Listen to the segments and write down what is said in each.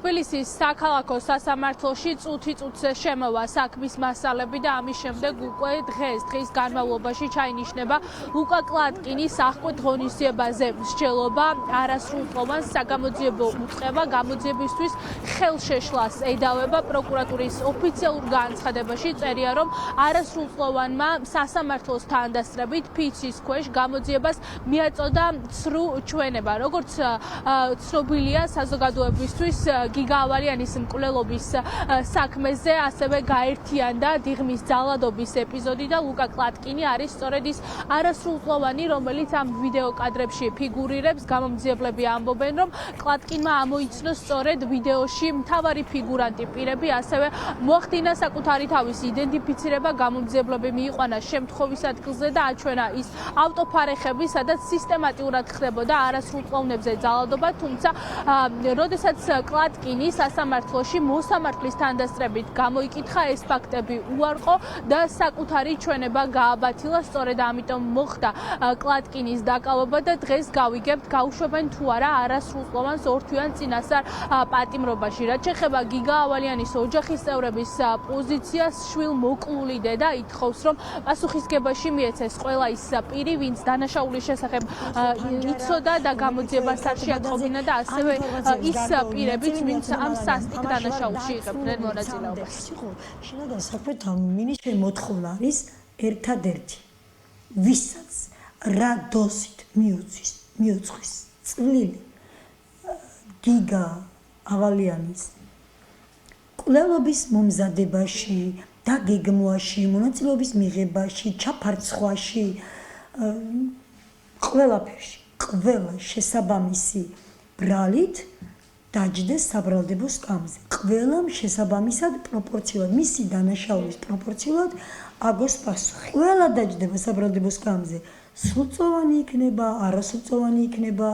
თბილისის საქალაქო სასამართლოში წუთი-წუთზე შემოვა საქმის მასალები და ამის შემდეგ უკვე დღის განმავლობაში ჩაინიშნება ლუკა კლატკინის აღკვეთ ღონისძიებაზე მსჯელობა არასრულწლოვან საგამოძიებო უწყება გამოძიებისთვის ხელშეშლას ედავება. პროკურატურის ოფიციალურ განცხადებაში წერია, რომ არასრულწლოვანმა სასამართლოს თანდასწრებით ფიცის ქვეშ გამოძიებას მიაწოდა ცრუ ჩვენება. როგორც ცნობილია საზოგადოებისთვის გიგა ავალიანის მკვლელობის საქმეზე ასევე გაერთიანდა დიღმის ძალადობის ეპიზოდი და ლუკა კლატკინი არის სწორედ ის არასრულწლოვანი, რომელიც ამ ვიდეო კადრებში ფიგურირებს. გამომძიებლები ამბობენ, რომ კლატკინმა ამოიცნო სწორედ ვიდეოში მთავარი ფიგურანტი პირები, ასევე მოახდინა საკუთარი თავის იდენტიფიცირება. გამომძიებლები მიიყვანა შემთხვევის ადგილზე და აჩვენა ის ავტოფარეხები, სადაც სისტემატიურად ხდებოდა არასრულწლოვნებზე ძალადობა, თუმცა როდესაც კლატკინი სასამართლოში მოსამართლის თანდასწრებით გამოიკითხა, ეს ფაქტები უარყო და საკუთარი ჩვენება გააბათილა. სწორედ ამიტომ მოხდა კლატკინის დაკავება და დღეს გავიგებთ, გაუშვებენ თუ არა არასრულწლოვანს ორთვიან წინასწარ პატიმრობაში. რაც შეეხება გიგა ავალიანის ოჯახის წევრების პოზიციას, შვილმოკლული დედა ითხოვს, რომ პასუხისგებაში მიეცეს ყველა ის პირი, ვინც დანაშაულის შესახებ იცოდა და გამოძიებას არ შეატყობინა და ასევე ის პირებიც, ვინც ამ სასტიკ დანაშაულში იღებდნენ მონაწილეობას. შინაგან საქმეთა მინისტრის მოთხოვნა არის ერთადერთი, ვისაც რა დოზით მიუძღვის წვლილი გიგა ავალიანის კვლევების მომზადებაში, დაგეგმვაში, მონაწილეობის მიღებაში, ჩაფარცხვაში, ყველაფერში, ყველა შესაბამისი ბრალით დაჯდეს საბრალდებო სკამზე. ყველამ შესაბამისად პროპორციულად, მისი დანაშაულის პროპორციულად აგოს პასუხი. ყველა დაჯდება საბრალდებო სკამზე. სრულწლოვანი იქნება, არასრულწლოვანი იქნება,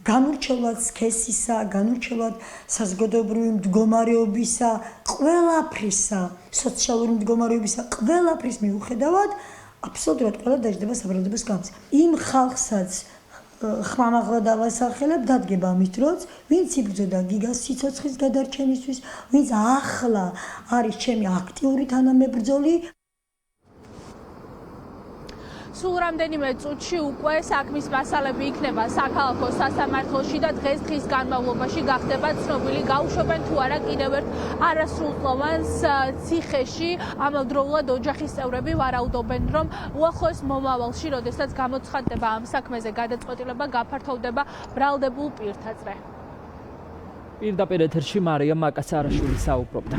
განურჩევლად სქესისა, განურჩევლად საზოგადოებრივი მდგომარეობისა, ყველაფრისა, სოციალური მდგომარეობისა, ყველაფრის მიუხედავად, აბსოლუტურად ყველა დაჯდება საბრალდებო სკამზე. იმ ხალხსაც ხმამაღლა დავასახელებ, დადგება ამის დროც, ვინც იბრძოდა გიგას სიცოცხლის გადარჩენისთვის, ვინც ახლა არის ჩემი აქტიური თანამებრძოლი. სულ რამდენიმე წუთში უკვე საქმის მასალები იქნება საქალაქო სასამართლოში და დღის განმავლობაში გახდება ცნობილი, გაუშვებენ თუ არა კიდევ ერთ არასრულწლოვანს ციხეში. ამავდროულად ოჯახის წევრები ვარაუდობენ, რომ უახლოეს მომავალში, როდესაც გამოცხადდება ამ საქმეზე გადაწყვეტილება, გაფართოვდება ბრალდებულ პირთა წრე. პირდაპირ ეთერში მარია მაკაცარაშვილი საუბრობდა.